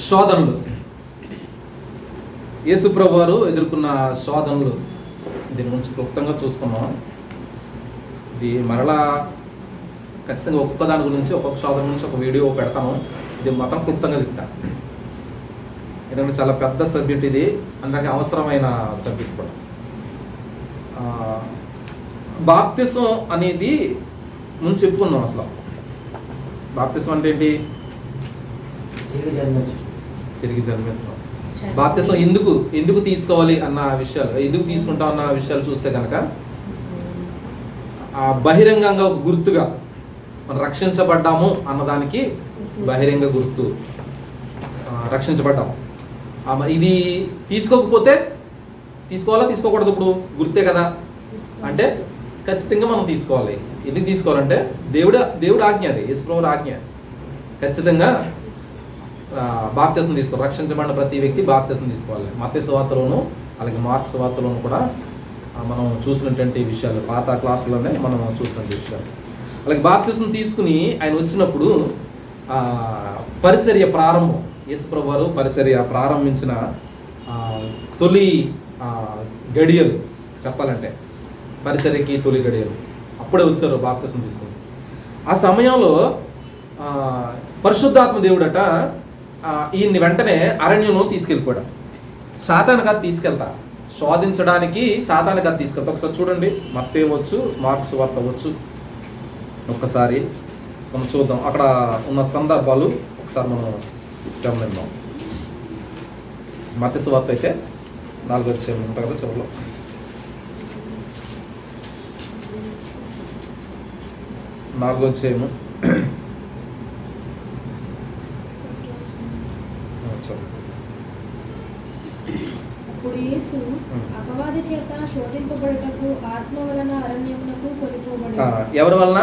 శోధనలు, యేసుప్రభు వారు ఎదుర్కొన్న శోధనలు, దీని గురించి క్లుప్తంగా చూసుకున్నాం. ఇది మరలా ఖచ్చితంగా ఒక్కొక్క దాని గురించి, ఒక్కొక్క శోధన గురించి ఒక వీడియో పెడతాను. ఇది మాత్రం క్లుప్తంగా చెప్తాను, ఎందుకంటే చాలా పెద్ద సబ్జెక్ట్ ఇది, అందరికీ అవసరమైన సబ్జెక్ట్ కూడా. బాప్తిసం అనేది ముందు చెప్పుకున్నాం. అసలు బాప్తిసం అంటే ఏంటి? తిరిగి జన్మించడం. బాప్తిసం ఎందుకు తీసుకోవాలి అన్న విషయాలు, ఎందుకు తీసుకుంటాం అన్న విషయాలు చూస్తే కనుక, బహిరంగంగా ఒక గుర్తుగా మనం రక్షించబడ్డాము అన్నదానికి బహిరంగ గుర్తు, రక్షించబడ్డాము. ఇది తీసుకోకపోతే తీసుకోవాలా తీసుకోకూడదు? ఇప్పుడు గుర్తే కదా అంటే ఖచ్చితంగా మనం తీసుకోవాలి. ఎందుకు తీసుకోవాలంటే దేవుడు ఆజ్ఞ, అది యేసుప్రభువు ఆజ్ఞ. ఖచ్చితంగా బాప్తిసం తీసుకోవాలి. రక్షించబడిన ప్రతి వ్యక్తి బాప్తిసం తీసుకోవాలి. మత్తయి సువార్తలోను అలాగే మార్కు సువార్తలోను కూడా మనం చూసినటువంటి విషయాలు, పాత క్లాసులోనే మనం చూసిన విషయాలు. అలాగే బాప్తిసం తీసుకుని ఆయన వచ్చినప్పుడు పరిచర్య ప్రారంభం, యేసుప్రభువు వారు పరిచర్య ప్రారంభించిన తొలి గడియలు చెప్పాలంటే, పరిచర్యకి తొలి గడియలు అప్పుడే వచ్చారు బాప్తిసం తీసుకుని. ఆ సమయంలో పరిశుద్ధాత్మ దేవుడట ఈయన్ని వెంటనే అరణ్యంలో తీసుకెళ్ళిపోయాడు. సాతాను కాదు తీసుకెళ్తా, శోధించడానికి సాతాను కాదు తీసుకెళ్తా. ఒకసారి చూడండి, మత్తయి వచ్చు, మార్కు సువార్త వచ్చు, ఒక్కసారి మనం చూద్దాం. అక్కడ ఉన్న సందర్భాలు ఒకసారి మనం గమనిద్దాం. మత్తయి సువార్త అయితే 4వ అధ్యాయం ఉంటుంది కదా, చివరిలో 4వ అధ్యాయము అప్పుడు యేసు అపవాది చేత శోధింపబడుటకు ఆత్మ వలన అరణ్యమునకు కొనిపోబడెను. ఎవరి వలన?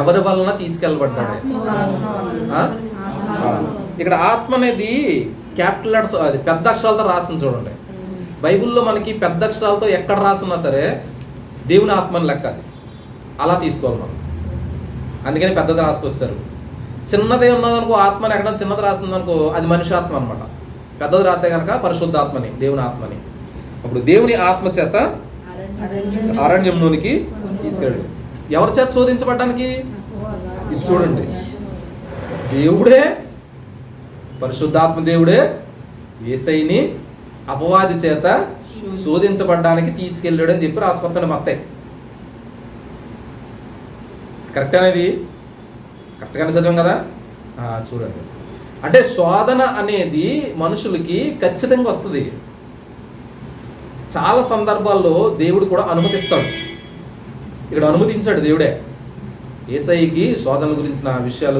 ఎవరి వలన తీసుకెళ్ళబడ్డాడు? ఇక్కడ ఆత్మ అనేది క్యాపిటల్ లెటర్స్, అది పెద్ద అక్షరాలతో రాసింది చూడండి. బైబిల్లో మనకి పెద్ద అక్షరాలతో ఎక్కడ రాసున్నా సరే దేవుని ఆత్మని లెక్క, అలా తీసుకోవాలి మనం. అందుకని పెద్దది రాసుకొస్తారు. చిన్నదే ఉన్నదనుకో, ఆత్మని ఎక్కడ చిన్నది రాస్తుందనుకో, అది మనిషి ఆత్మ అనమాట. పెద్దది రాస్తే కనుక పరిశుద్ధాత్మని, దేవుని ఆత్మని. అప్పుడు దేవుని ఆత్మ చేత అరణ్యంలోనికి తీసుకెళ్ళి, ఎవరి చేత శోధించబడ్డానికి? ఇది చూడండి, దేవుడే, పరిశుద్ధాత్మ దేవుడే యేసయ్యని అపవాది చేత శోధించబడ్డానికి తీసుకెళ్ళాడు అని చెప్పి రాసుకొస్తాడు మత్తయి. కరెక్ట్ అనేది కరెక్ట్గానే చదివాం కదా. చూడండి, అంటే శోధన అనేది మనుషులకి ఖచ్చితంగా వస్తుంది. చాలా సందర్భాల్లో దేవుడు కూడా అనుమతిస్తాడు. ఇక్కడ అనుమతించాడు దేవుడే. యేసయ్యకి శోధనల గురించిన విషయాలు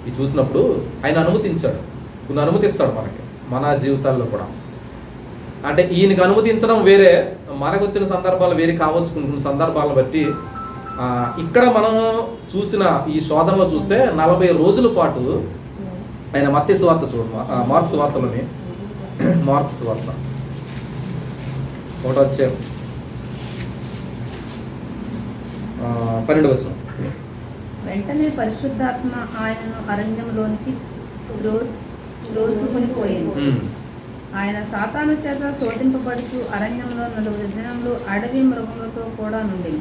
ఇవి చూసినప్పుడు ఆయన అనుమతించాడు. కొన్ని అనుమతిస్తాడు మనకి, మన జీవితాల్లో కూడా. అంటే ఈయనకి అనుమతించడం వేరే, మనకు వచ్చిన సందర్భాలు వేరే కావచ్చు. కొన్ని సందర్భాలను బట్టి ఇక్కడ మనం చూసిన ఈ శోధనలో చూస్తే 40 రోజుల పాటు ఆయన మత్తయి సువార్త చూడండి, మార్కు సువార్తలోని, మార్కు సువార్త 1వ అధ్యాయం 12వ వచనం. వెంటనే పరిశుద్ధాత్మ ఆయనను అరణ్యంలోనికి త్రోసుకొని పోయింది. ఆయన సాతాను చేత శోధింపబడుచు అరణ్యంలో 40 దినములు అడవి మృగములతో కూడా నుండి,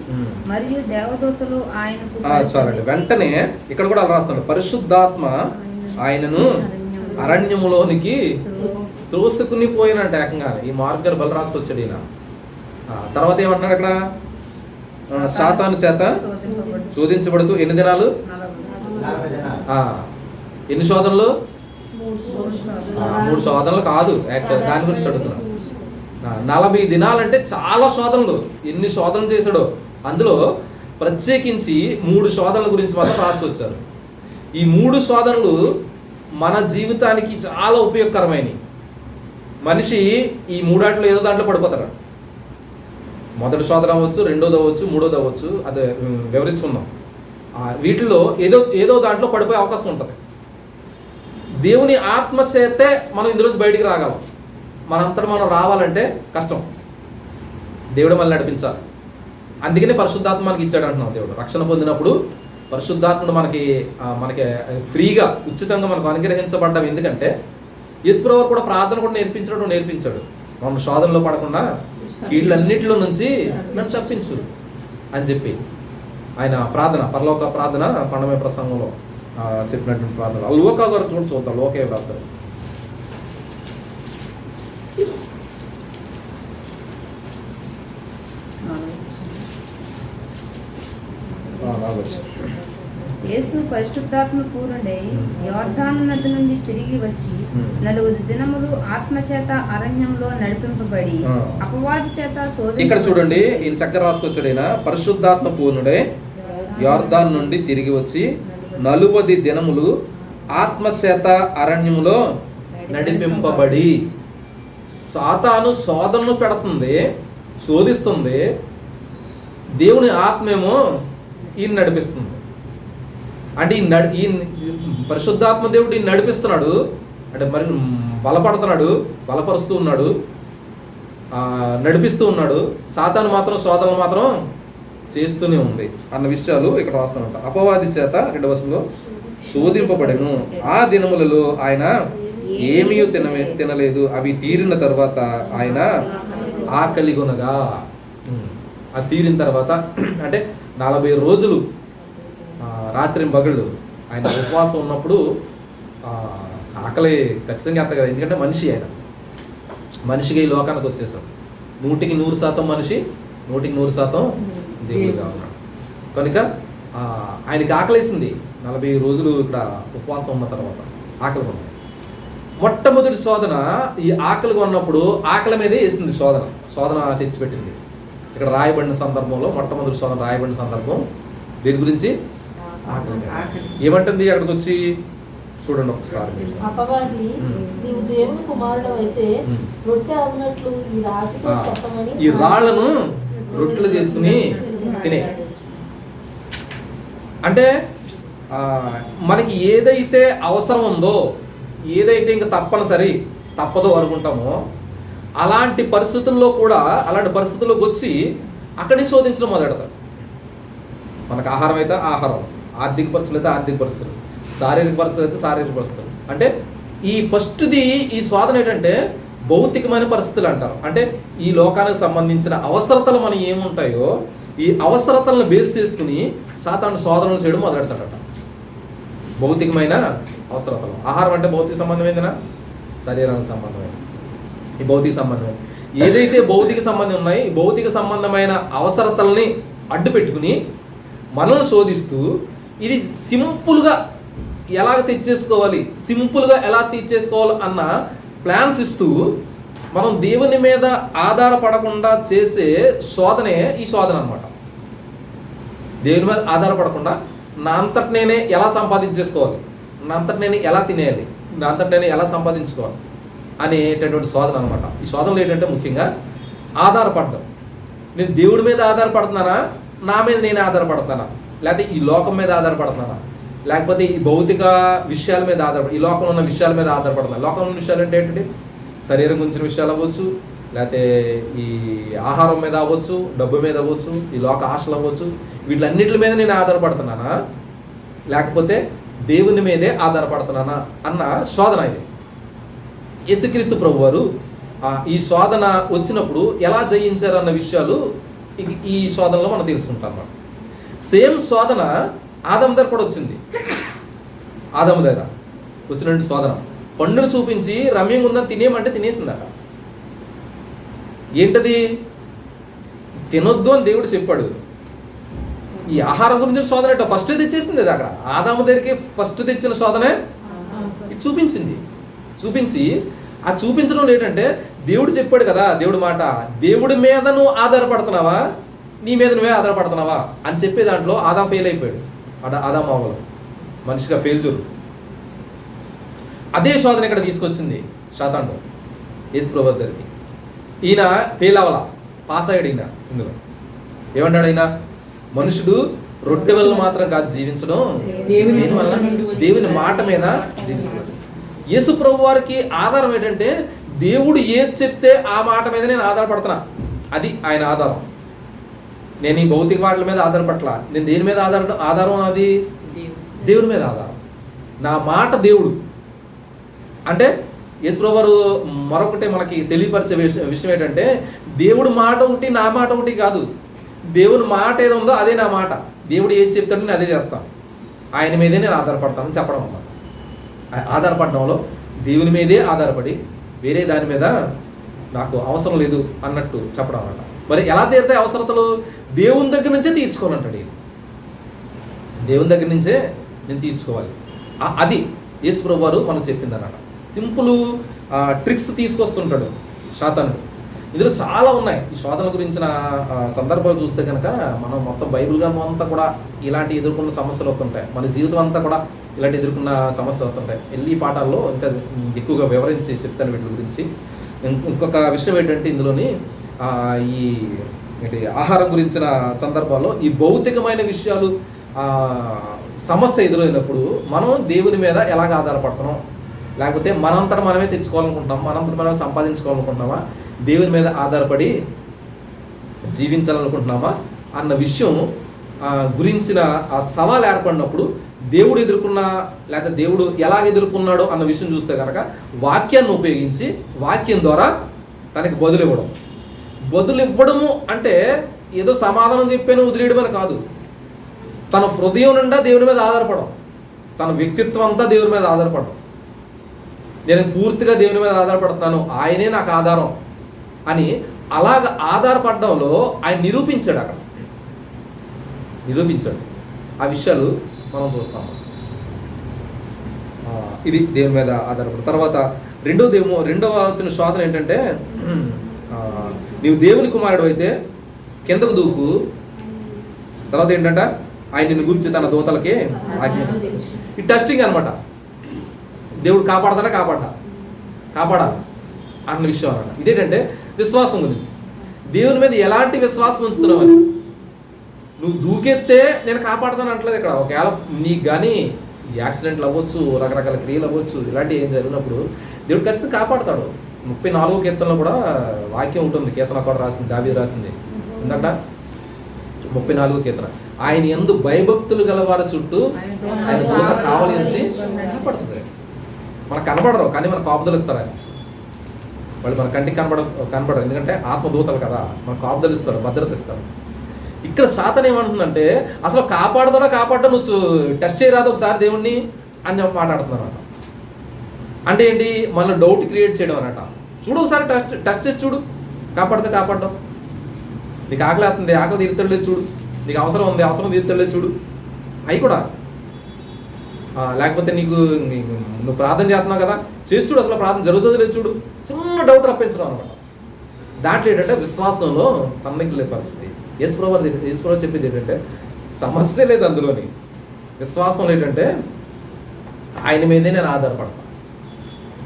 మరియు దేవదూతలు ఆయనకు. చాలండి, వెంటనే ఇక్కడ కూడా అలా రాస్తున్నాడు, పరిశుద్ధాత్మ ఆయనను అరణ్యములోనికి త్రోసుకుని పోయినట్టు ఏకంగా. ఈ మార్గర్ బల రాసుకొచ్చాడు ఈయన. తర్వాత ఏమంటున్నాడు అక్కడ? సాతాను చేత శోధించబడుతూ ఎన్ని దినాలు? ఎన్ని శోధనలు? 3 శోధనలు కాదు, యాక్చువల్ దాని గురించి అడుగుతున్నాను. 40 దినాలంటే చాలా శోధనలు. ఎన్ని శోధనలు చేశాడో అందులో ప్రత్యేకించి 3 శోధనల గురించి మాత్రం రాసుకొచ్చారు. ఈ 3 శోధనలు మన జీవితానికి చాలా ఉపయోగకరమైనవి. మనిషి ఈ 3 ఏదో దాంట్లో పడిపోతాడు. మొదటి శోధన అవ్వచ్చు, రెండోది అవ్వచ్చు, మూడోది అవ్వచ్చు, అదే వివరించుకుందాం. వీటిలో ఏదో దాంట్లో పడిపోయే అవకాశం ఉంటుంది. దేవుని ఆత్మ చేతే మనం ఇందులోంచి బయటికి రాగలం. మనంతటా మనం రావాలంటే కష్టం. దేవుడు మనల్ని నడిపించాలి. అందుకనే పరిశుద్ధాత్మ మనకి ఇచ్చాడు అంటున్నాం. దేవుడు రక్షణ పొందినప్పుడు పరిశుద్ధాత్ముడు మనకి ఫ్రీగా ఉచితంగా మనకు అనుగ్రహించబడ్డం. ఎందుకంటే యేసుప్రభువు కూడా ప్రార్థన కూడా నేర్పించాడు. మనం శోధనలో పడకుండా వీళ్ళన్నిటిలో నుంచి నన్ను తప్పించు అని చెప్పి ఆయన ప్రార్థన, పరలోక ప్రార్థన కొండమే ప్రసంగంలో చెప్పినటువంటి ప్రార్థన. లోకా గారు చూద్దాం, లోకే రాశారు. యేసు పరిశుద్ధాత్మ పూర్ణుడై యోర్దాను నది నుండి తిరిగి వచ్చి 4 దినములు ఆత్మచేత అరణ్యంలో నడిపింపబడి అపవాది చేత ఇక్కడ చూడండి, ఈయన చక్కగా రాసుకొచ్చాడు. ఆయన పరిశుద్ధాత్మ పూర్ణుడై యోర్దాను నుండి తిరిగి వచ్చి 40 దినములు ఆత్మచేత అరణ్యములో నడిపింపబడి. సాతాను శోధనను పెడుతుంది, శోధిస్తుంది. దేవుని ఆత్మేమో ఈయన నడిపిస్తుంది. అంటే ఈ పరిశుద్ధాత్మ దేవుడు ఈయన నడిపిస్తున్నాడు, అంటే మరి బలపరుస్తూ ఉన్నాడు, నడిపిస్తూ ఉన్నాడు. సాతాను మాత్రం శోధనలు మాత్రం చేస్తూనే ఉంది అన్న విషయాలు ఇక్కడ రాస్తున్నట్ట. అపవాది చేత 2వ వచనంలో శోధింపబడెను. ఆ దినములలో ఆయన ఏమీ తినలేదు. అవి తీరిన తర్వాత ఆయన ఆకలి కొనగా. అది తీరిన తర్వాత అంటే 40 రోజులు రాత్రి పగళ్ళు ఆయన ఉపవాసం ఉన్నప్పుడు ఆకలి ఖచ్చితంగా అంత కదా. ఎందుకంటే మనిషిగా ఈ లోకానికి వచ్చేసాం. 100% మనిషి, 100% దేవుడిగా ఉన్నాడు. కనుక ఆయనకి ఆకలేసింది. 40 రోజులు ఇక్కడ ఉపవాసం ఉన్న తర్వాత ఆకలి కొన్నాడు. మొట్టమొదటి శోధన ఈ ఆకలి కొన్నప్పుడు ఆకలి మీదే వేసింది. శోధన తెచ్చిపెట్టింది. ఇక్కడ రాయబడిన సందర్భంలో మొట్టమొదటి శోధన రాయబడిన సందర్భం దీని గురించి ఏమంటుంది అక్కడికి వచ్చి చూడండి ఒకసారి. అపవాది, నీవు దేవుని కుమారుడు అయితే రొట్టె ఆగినట్లు ఈ రాతితో చెప్పమని, ఈ రాళ్లను రొట్టెలు చేసుకుని తినే. అంటే మనకి ఏదైతే అవసరం ఉందో, ఏదైతే ఇంకా తప్పదో అనుకుంటామో అలాంటి పరిస్థితుల్లోకి వచ్చి అక్కడిని శోధించడం మొదలెడతారు. మనకు ఆహారం అయితే ఆహారం, ఆర్థిక పరిస్థితులు అయితే ఆర్థిక పరిస్థితులు, శారీరక పరిస్థితులు అయితే శారీరక పరిస్థితులు. అంటే ఈ ఫస్ట్ది ఈ శోధన ఏంటంటే భౌతికమైన పరిస్థితులు అంటారు. అంటే ఈ లోకానికి సంబంధించిన అవసరతలు మనం ఏముంటాయో ఈ అవసరతలను బేస్ చేసుకుని సాతాను శోధనలు చేయడం మొదలెడతాడట. భౌతికమైన అవసరతలు. ఆహారం అంటే భౌతిక సంబంధమైందినా, శరీరానికి సంబంధమైంది. ఈ భౌతిక సంబంధమైన ఏదైతే భౌతిక సంబంధం ఉన్నాయో ఈ భౌతిక సంబంధమైన అవసరతల్ని అడ్డు పెట్టుకుని మనల్ని శోధిస్తూ ఇది సింపుల్గా ఎలా తీర్చేసుకోవాలి అన్న ప్లాన్స్ ఇస్తూ మనం దేవుని మీద ఆధారపడకుండా చేసే శోధనే ఈ శోధన అన్నమాట. దేవుని మీద ఆధారపడకుండా నా అంతటి నేనే ఎలా సంపాదించేసుకోవాలి, నా అంతటి నేనే ఎలా తినేయాలి, నా అంతటి నేనే ఎలా సంపాదించుకోవాలి అనేటటువంటి శోధన అనమాట. ఈ శోధనలు ఏంటంటే ముఖ్యంగా ఆధారపడడం. నేను దేవుడి మీద ఆధారపడుతున్నానా, నా మీద నేనే ఆధారపడుతున్నానా, లేకపోతే ఈ లోకం మీద ఆధారపడుతున్నానా, లేకపోతే ఈ భౌతిక విషయాల మీద ఈ లోకంలో ఉన్న విషయాల మీద ఆధారపడుతున్నా. లోకంలో ఉన్న విషయాలు అంటే ఏంటంటే శరీరం గురించిన విషయాలు అవ్వచ్చు, లేకపోతే ఈ ఆహారం మీద అవ్వచ్చు, డబ్బు మీద అవ్వచ్చు, ఈ లోక ఆశలు అవ్వచ్చు. వీటిలన్నిటి మీద నేను ఆధారపడుతున్నానా, లేకపోతే దేవుని మీదే ఆధారపడుతున్నానా అన్న శోధన ఇది. యేసుక్రీస్తు ప్రభువారు ఈ శోధన వచ్చినప్పుడు ఎలా జయించారన్న విషయాలు ఈ శోధనలో మనం తెలుసుకుంటాం అన్నమాట. సేమ్ శోధన ఆదాము దగ్గర కూడా వచ్చింది. ఆదాము దగ్గర వచ్చినటువంటి శోధన పండును చూపించి రమ్యంగా ఉందని తినేయమంటే తినేసిందట. ఏంటది? తినొద్దు అని దేవుడు చెప్పాడు. ఈ ఆహారం గురించి శోధన అంటే ఫస్ట్ తెచ్చేసింది. అది అక్కడ ఆదాము దగ్గరికి ఫస్ట్ తెచ్చిన శోధనే ఇది చూపించి ఆ చూపించడం ఏంటంటే దేవుడు చెప్పాడు కదా, దేవుడి మాట, దేవుడి మీద నువ్వు ఆధారపడుతున్నావా, నీ మీద నువ్వే ఆధారపడుతున్నావా అని చెప్పే దాంట్లో ఆదాం ఫెయిల్ అయిపోయాడు. ఆదాం అవ్వలు మనిషిగా ఫెయిల్ చూడు. అదే శోధన ఇక్కడ తీసుకొచ్చింది శాతాండు యేసు ప్రభువు దగ్గరికి. ఈయన ఫెయిల్ అవ్వాల, పాస్ అయ్యాడు. ఈయన ఇందులో ఏమన్నాడు? ఆయన మనుషుడు రొట్టె వల్ల మాత్రం కాదు జీవించడం, దేవుని మాట మీద జీవిస్తున్నాడు. యేసు ప్రభు వారికి ఆధారం ఏంటంటే దేవుడు ఏది చెప్తే ఆ మాట మీద నేను ఆధారపడుతున్నా. అది ఆయన ఆధారం. నేను ఈ భౌతిక వాటి మీద ఆధారపట్ల. నేను దేని మీద ఆధారం అది దేవుడి మీద ఆధారం. నా మాట దేవుడు అంటే యేసుప్రభువు వారు మరొకటి మనకి తెలియపరిచే విషయం ఏంటంటే, దేవుడు మాట ఒకటి నా మాట ఒకటి కాదు. దేవుని మాట ఏదో ఉందో అదే నా మాట. దేవుడు ఏది చెప్తాడో నేను అదే చేస్తాను. ఆయన మీదే నేను ఆధారపడతానని చెప్పడం అన్నమాట. ఆధారపడడంలో దేవుని మీదే ఆధారపడి వేరే దాని మీద నాకు అవసరం లేదు అన్నట్టు చెప్పడం అన్నమాట. మరి ఎలా తీరుతాయి అవసరతలు? దేవుని దగ్గర నుంచే తీర్చుకోవాలంటాడు ఈయన. దేవుని దగ్గర నుంచే నేను తీర్చుకోవాలి. అది యేసుప్రభువు వారు మనకు చెప్పింది అన్నమాట. సింపుల్ ట్రిక్స్ తీసుకొస్తుంటాడు శాతానుడు. ఇందులో చాలా ఉన్నాయి. ఈ శోధనల గురించిన సందర్భాలు చూస్తే కనుక మనం మొత్తం బైబిల్ గ్రంథం అంతా కూడా ఇలాంటి ఎదుర్కొన్న సమస్యలు వస్తుంటాయి. మన జీవితం అంతా కూడా ఇలాంటి ఎదుర్కొన్న సమస్యలు వస్తుంటాయి. వెళ్ళి పాఠాల్లో ఇంకా ఎక్కువగా వివరించి చెప్తాను వీటి గురించి. ఇంకొక విషయం ఏంటంటే ఇందులోని ఈ ఆహారం గురించిన సందర్భాల్లో ఈ భౌతికమైన విషయాలు సమస్య ఎదురైనప్పుడు మనం దేవుని మీద ఎలాగ ఆధారపడుతున్నాం, లేకపోతే మనంతట మనమే తెచ్చుకోవాలనుకుంటున్నాం, మనంతట మనమే సంపాదించుకోవాలనుకుంటున్నామా, దేవుని మీద ఆధారపడి జీవించాలనుకుంటున్నామా అన్న విషయం గురించిన ఆ సవాల్ ఏర్పడినప్పుడు దేవుడు ఎదుర్కొన్న లేకపోతే దేవుడు ఎలాగ ఎదుర్కొన్నాడో అన్న విషయం చూస్తే కనుక వాక్యాన్ని ఉపయోగించి వాక్యం ద్వారా తనకి బదులు ఇవ్వడం. బదులు ఇవ్వడము అంటే ఏదో సమాధానం చెప్పాను వదిలేయడం అని కాదు. తన హృదయం నిండా దేవుని మీద ఆధారపడడం, తన వ్యక్తిత్వం అంతా దేవుని మీద ఆధారపడడం. నేను పూర్తిగా దేవుని మీద ఆధారపడుతున్నాను, ఆయనే నాకు ఆధారం అని అలాగ ఆధారపడడంలో ఆయన నిరూపించాడు. అక్కడ నిరూపించాడు. ఆ విషయాలు మనం చూస్తాము. ఇది దేవుని మీద ఆధారపడు. తర్వాత రెండవ వచ్చిన శోధన ఏంటంటే, నీవు దేవుని కుమారుడు అయితే కిందకు దూకు. తర్వాత ఏంటంటే ఆయన నిన్ను గురించి తన దూతలకి ఆజ్ఞాపిస్తాడు. ఈ టెస్టింగ్ అనమాట. దేవుడు కాపాడాలి అన్న విషయం అన్నమాట. ఇదేంటంటే విశ్వాసం గురించి. దేవుని మీద ఎలాంటి విశ్వాసం ఉంచుతున్నావు అని. నువ్వు దూకెత్తే నేను కాపాడుతాను అంటలేదు ఇక్కడ. ఒకవేళ నీకు కానీ యాక్సిడెంట్లు అవ్వచ్చు, రకరకాల క్రియలు అవ్వచ్చు, ఇలాంటివి ఏం జరిగినప్పుడు దేవుడు ఖచ్చితంగా కాపాడుతాడు. 34వ కీర్తనలో కూడా వాక్యం ఉంటుంది. కీర్తన కూడా రాసింది, దావీదు రాసింది. ఎందుకంట 34వ కీర్తన, ఆయన యందు భయభక్తులు గలవారి చుట్టూ ఆయన దూత కావలించి కాపాడుతుంది. మనకు కనబడరు కానీ మనకు కాపుదలు ఇస్తారు ఆయన. వాళ్ళు మన కంటికి కనబడరు ఎందుకంటే ఆత్మదూతలు కదా. మనకు కాపుదలు ఇస్తాడు, భద్రత ఇస్తాడు. ఇక్కడ సాతాను ఏమంటుందంటే అసలు కాపాడతా నువ్వు టెస్ట్ చేయరాదు ఒకసారి దేవుణ్ణి అని మాట్లాడుతున్నారు అన్నమాట. అంటే ఏంటి, మనలో డౌట్ క్రియేట్ చేయడం అన్నమాట. చూడు ఒకసారి టెస్ట్ చేసి చూడు, కాపాడడం. నీకు ఆకలి అవుతుంది, ఆకలి తీరుతలేదు చూడు. నీకు అవసరం ఉంది, అవసరం తీరుతలేదు చూడు. అవి కూడా లేకపోతే నువ్వు ప్రార్థన చేస్తున్నావు కదా, చేసి చూడు అసలు ప్రార్థన జరుగుతుంది లేదు చూడు. చిన్న డౌట్ రప్పించడం అనమాట. దాంట్లో ఏంటంటే విశ్వాసంలో సన్నగిల్లే పరిస్థితి. యేసుప్రభువు చెప్పింది ఏంటంటే సమస్య లేదు అందులోని. విశ్వాసంలో ఏంటంటే ఆయన మీదే నేను ఆధారపడతాను.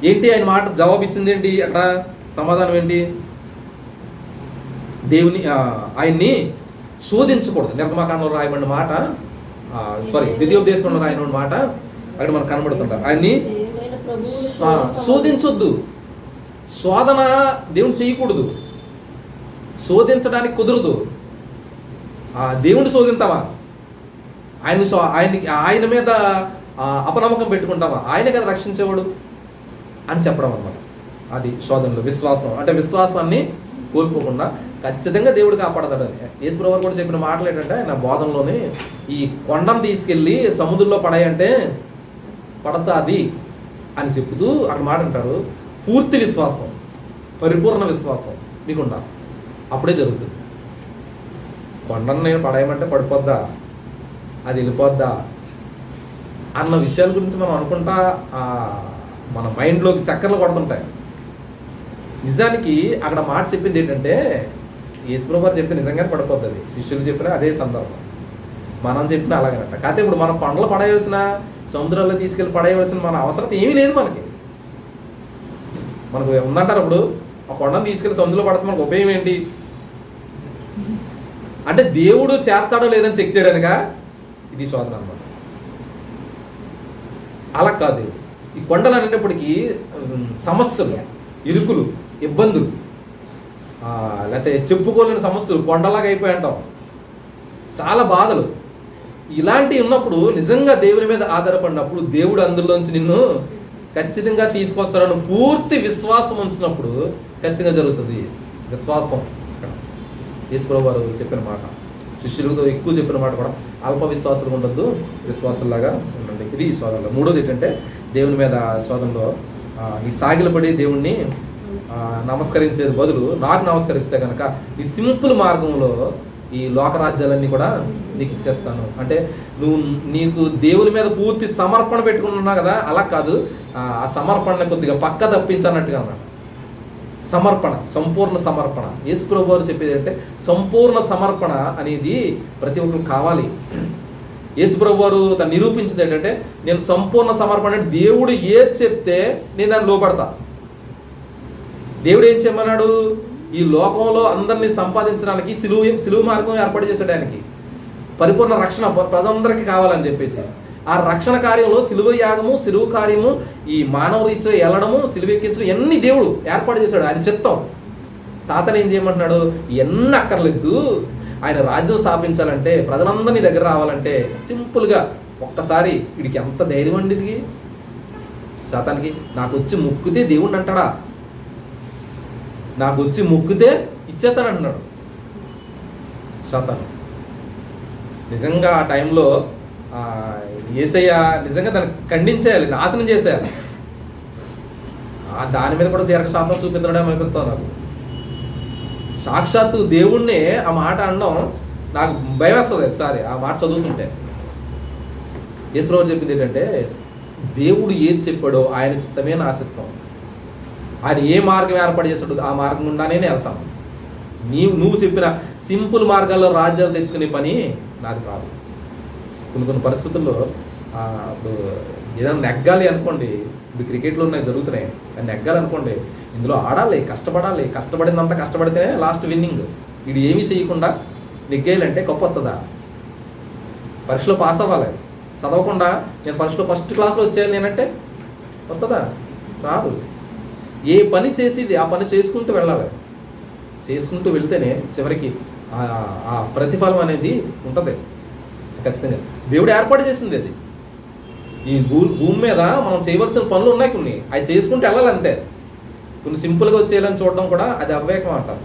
ఏంటి ఆయన మాట జవాబు ఇచ్చింది ఏంటి? అక్కడ సమాధానం ఏంటి? ఆయన్ని శోధించకూడదు. నిర్గమకాండంలో రాయబడిన మాట, ద్వితీయోపదేశంలో రాయబడిన మాట అక్కడ మనకు కనబడుతుంటారు. ఆయన్ని శోధించొద్దు. శోధన దేవుని చేయకూడదు, శోధించడానికి కుదరదు. దేవుని శోధింతావా? ఆయన మీద అపనమ్మకం పెట్టుకుంటావా? ఆయనే కదా రక్షించేవాడు అని చెప్పడం అన్నమాట. అది శోధనలో విశ్వాసం అంటే విశ్వాసాన్ని కోల్పోకుండా ఖచ్చితంగా దేవుడు కాపాడతాడని. యేసుప్రభువు కూడా చెప్పిన మాటలు ఏంటంటే నా బోధనలోని, ఈ కొండను తీసుకెళ్ళి సముద్రంలో పడాయంటే పడతాది అని చెప్తూ అక్కడ మాట అంటారు. పూర్తి విశ్వాసం, పరిపూర్ణ విశ్వాసం మీకు ఉండాలి, అప్పుడే జరుగుతుంది. కొండను నేను పడేయమంటే పడిపోద్దా, అది వెళ్ళిపోద్దా అన్న విషయాల గురించి మనం అనుకుంటా మన మైండ్లోకి చక్కర్లు కొడుతుంటాయి. నిజానికి అక్కడ మాట చెప్పింది ఏంటంటే యేసుప్రభువు వారు చెప్తే నిజంగానే పడిపోద్ది. అది శిష్యులు చెప్పినా అదే సందర్భం, మనం చెప్పినా అలాగనట. కాకపోతే ఇప్పుడు మనం కొండలు పడేయవలసిన, సముద్రాల్లో తీసుకెళ్ళి పడేయవలసిన మన అవసరం ఏమీ లేదు. మనకు ఉందంటారు. అప్పుడు ఆ కొండను తీసుకెళ్ళి సముద్రంలో పడితే మనకు ఉపయోగం ఏంటి అంటే దేవుడు చేస్తాడో లేదని చెక్ చేయడానిక ఇది శోధన అన్నమాట. అలా కాదు. ఈ కొండలు అనేటప్పటికీ సమస్యలు, ఇరుకులు, ఇబ్బందులు, లేకపోతే చెప్పుకోలేని సమస్యలు కొండలాగా అయిపోయి అంటాం. చాలా బాధలు. ఇలాంటివి ఉన్నప్పుడు నిజంగా దేవుని మీద ఆధారపడినప్పుడు దేవుడు అందులోంచి నిన్ను ఖచ్చితంగా తీసుకొస్తాడని పూర్తి విశ్వాసం ఉంచినప్పుడు ఖచ్చితంగా జరుగుతుంది. విశ్వాసం యేసుప్రభువు వారు చెప్పిన మాట, శిష్యులతో ఎక్కువ చెప్పిన మాట కూడా, అల్ప విశ్వాసాలు ఉండొద్దు, విశ్వాసంలాగా ఉండండి. ఇది ఈ శోధనలో. మూడోది ఏంటంటే దేవుని మీద శోధనలో ఈ సాగిలపడి దేవుణ్ణి నమస్కరించేది బదులు నాకు నమస్కరిస్తే కనుక ఈ సింపుల్ మార్గంలో ఈ లోకరాజ్యాలన్నీ కూడా నీకు ఇచ్చేస్తాను. అంటే నీకు దేవుని మీద పూర్తి సమర్పణ పెట్టుకున్నావు కదా, అలా కాదు, ఆ సమర్పణ కొద్దిగా పక్క తప్పించన్నట్టుగా అన్నమాట. సమర్పణ, సంపూర్ణ సమర్పణ. యేసుప్రభువు వారు చెప్పేది అంటే సంపూర్ణ సమర్పణ అనేది ప్రతి ఒక్కరికి కావాలి. యేసుప్రభువు వారు తను నిరూపించింది ఏంటంటే నేను సంపూర్ణ సమర్పణ అంటే దేవుడు ఏది చెప్తే నేను దాన్ని లోపడతా. దేవుడు ఏం చేయమన్నాడు? ఈ లోకంలో అందరినీ సంపాదించడానికి సిలువ మార్గం ఏర్పాటు చేశాడు. ఆయనకి పరిపూర్ణ రక్షణ ప్రజలందరికీ కావాలని చెప్పేసి ఆ రక్షణ కార్యంలో సిలువ యాగము, సిలువ కార్యము, ఈ మానవ రీతిలో వెళ్ళడము, సిలువ ఎక్కించడం ఎన్ని దేవుడు ఏర్పాటు చేశాడు. ఆయన చిత్తం. సాతాను ఏం చేయమంటున్నాడు? ఎన్ని అక్కర్లేదు, ఆయన రాజ్యం స్థాపించాలంటే, ప్రజలందరినీ దగ్గర రావాలంటే సింపుల్గా ఒక్కసారి వీడికి ఎంత ధైర్యం అండి వీడికి, సాతానికి. నాకు వచ్చి మొక్కితే దేవుణ్ణి అంటాడా? నాకు వచ్చి మొక్కితే ఇచ్చేస్తానంటున్నాడు సాతాను. నిజంగా ఆ టైంలో యేసయ్య నిజంగా దాన్ని ఖండించేయాలి, నాశనం చేసేయాలి. దాని మీద కూడా దీర్ఘశాంతం చూపిద్దడేమో అనిపిస్తుంది నాకు. సాక్షాత్తు దేవుణ్ణే ఆ మాట అనడం నాకు భయం వేస్తుంది ఒకసారి ఆ మాట చదువుతుంటే. యేసుప్రభువు చెప్పింది ఏంటంటే దేవుడు ఏది చెప్పాడో ఆయన చిత్తమే నా చిత్తం. ఆయన ఏ మార్గం ఏర్పాటు చేస్తాడో ఆ మార్గం గుండానే వెళ్తాను. నువ్వు చెప్పిన సింపుల్ మార్గాల్లో రాజ్యాలు తెచ్చుకునే పని నాది కాదు. కొన్ని పరిస్థితుల్లో ఇప్పుడు ఏదైనా నెగ్గాలి అనుకోండి, ఇప్పుడు క్రికెట్లో ఉన్నాయి జరుగుతున్నాయి, అది నెగ్గాలి అనుకోండి, ఇందులో ఆడాలి, కష్టపడాలి, కష్టపడినంత కష్టపడితేనే లాస్ట్ విన్నింగ్. వీడు ఏమీ చేయకుండా నెగ్గేయాలంటే గొప్ప వస్తుందా? పరీక్షలో పాస్ అవ్వాలి, చదవకుండా నేను ఫస్ట్ క్లాస్లో వచ్చేయాలి నేనంటే వస్తుందా? రాదు. ఏ పని చేసేది ఆ పని చేసుకుంటూ వెళ్ళాలి. చేసుకుంటూ వెళ్తేనే చివరికి ఆ ప్రతిఫలం అనేది ఉంటుంది ఖచ్చితంగా. దేవుడు ఏర్పాటు చేసింది అది. ఈ భూమి మీద మనం చేయవలసిన పనులు ఉన్నాయి కొన్ని, అవి చేసుకుంటూ వెళ్ళాలి అంతే. కొన్ని సింపుల్గా వచ్చేయాలని చూడడం కూడా అది అవివేకం అంటారు.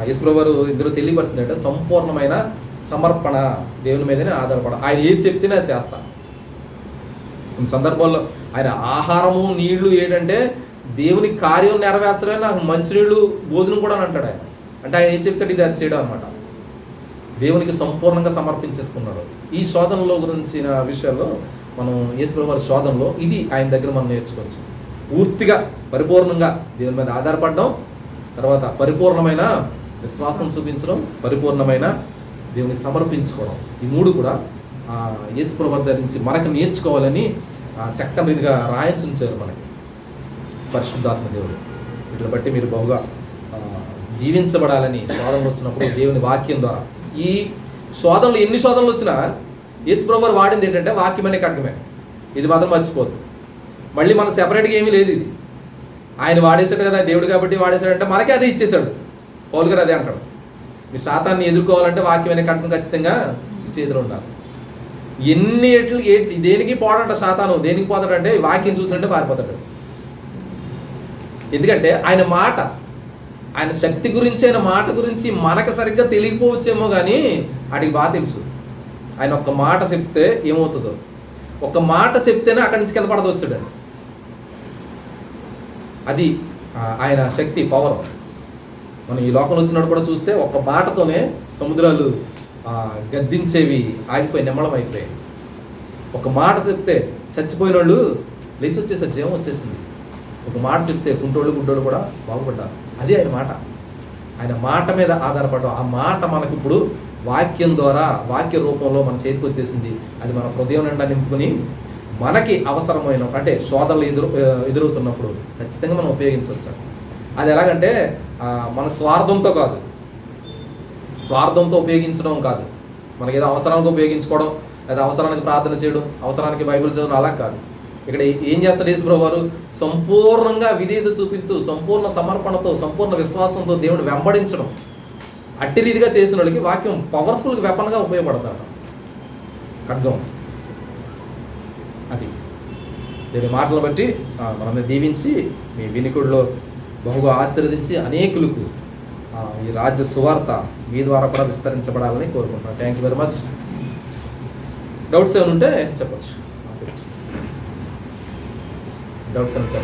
యేసుప్రభువు వారు ఇద్దరు తెలియపరిచింది అంటే సంపూర్ణమైన సమర్పణ, దేవుని మీదనే ఆధారపడ. ఆయన ఏది చెప్తేనే అది చేస్తా. కొన్ని సందర్భాల్లో ఆయన ఆహారము నీళ్లు ఏంటంటే దేవుని కార్యం నెరవేర్చడమే నాకు మంచినీళ్ళు భోజనం కూడా అని అంటాడు ఆయన. అంటే ఆయన ఏం చెప్తాడు ఇది అది చేయడం అనమాట. దేవునికి సంపూర్ణంగా సమర్పించేసుకున్నాడు. ఈ శోధనలో గురించిన విషయాల్లో మనం యేసుప్రభువు వారి శోధనలో ఇది ఆయన దగ్గర మనం నేర్చుకోవచ్చు. పూర్తిగా పరిపూర్ణంగా దేవుని మీద ఆధారపడడం, తర్వాత పరిపూర్ణమైన విశ్వాసం చూపించడం, పరిపూర్ణమైన దేవుని సమర్పించుకోవడం. ఈ మూడు కూడా యేసుప్రభువు వారి దగ్గర నుంచి మనకు నేర్చుకోవాలని చక్కని రీతిగా రాయించుంచారు మనకి పరిశుద్ధాత్మ దేవుడు. వీటిని బట్టి మీరు బహుగా దీవించబడాలని శోధనలు వచ్చినప్పుడు దేవుని వాక్యం ద్వారా. ఈ శోధనలు ఎన్ని శోధనలు వచ్చినా యేసుప్రభువు వారు వాడింది ఏంటంటే వాక్యం అనే ఖడ్గమే. ఇది మాత్రం మర్చిపోదు. మళ్ళీ మనకు సెపరేట్గా ఏమీ లేదు. ఇది ఆయన వాడేశాడు కదా దేవుడు కాబట్టి వాడేశాడంటే మనకే అదే ఇచ్చేశాడు. పౌలు గారు అదే అంటాడు, మీ శాతాన్ని ఎదుర్కోవాలంటే వాక్యం అనే ఖడ్గం ఖచ్చితంగా చేతిలో ఉండాలి. దేనికి పోడంట శాతాను, దేనికి పోతాడంటే వాక్యం చూసినట్టే పారిపోతాడు. ఎందుకంటే ఆయన మాట, ఆయన శక్తి గురించి, ఆయన మాట గురించి మనకు సరిగ్గా తెలియకపోవచ్చేమో కానీ వాడికి బాగా తెలుసు. ఆయన ఒక్క మాట చెప్తే ఏమవుతుందో, ఒక్క మాట చెప్తేనే అక్కడి నుంచి కింద పడదొస్తాడండి. అది ఆయన శక్తి, పవర్. మనం ఈ లోకంలో వచ్చినప్పుడు కూడా చూస్తే ఒక్క మాటతోనే సముద్రాలు గద్దించేవి ఆగిపోయి నిమ్మళం అయిపోయాయి. ఒక మాట చెప్తే చచ్చిపోయిన వాళ్ళు లేచి వచ్చేసారు, జీవం వచ్చేసింది. ఒక మాట చెప్తే గుడ్డోళ్ళు కూడా బాగుపడ్డారు. అది ఆయన మాట. ఆయన మాట మీద ఆధారపడడం. ఆ మాట మనకి ఇప్పుడు వాక్యం ద్వారా, వాక్య రూపంలో మన చేతికి వచ్చేసింది. అది మన హృదయం నిండా నింపుకొని మనకి అవసరమైన అంటే శోధనలు ఎదురవుతున్నప్పుడు ఖచ్చితంగా మనం ఉపయోగించవచ్చు. అది ఎలాగంటే మన స్వార్థంతో కాదు, స్వార్థంతో ఉపయోగించడం కాదు, మనకి ఏదో అవసరానికి ఉపయోగించుకోవడం, లేదా అవసరానికి ప్రార్థన చేయడం, అవసరానికి బైబిల్ చదవడం, అలా కాదు. ఇక్కడ ఏం చేస్తారు యేసుప్రభువు వారు? సంపూర్ణంగా విధేయత చూపిస్తూ, సంపూర్ణ సమర్పణతో, సంపూర్ణ విశ్వాసంతో దేవుని వెంబడించడం. అట్టి రీతిగా చేసిన వాళ్ళకి వాక్యం పవర్ఫుల్ వెపన్గా ఉపయోగపడతాడు. ఖడ్గం అది. దీని మాటలు బట్టి మనల్ని దీవించి మీ వినికుడిలో బహుగా ఆశీర్వదించి అనేకులకు ఈ రాజ్య సువార్త మీ ద్వారా కూడా విస్తరించబడాలని కోరుకుంటున్నాను. Thank you very much. Doubts ఏమైనా ఉంటే చెప్పచ్చు. డౌట్స్ ఏమైనా చెప్పచ్చు.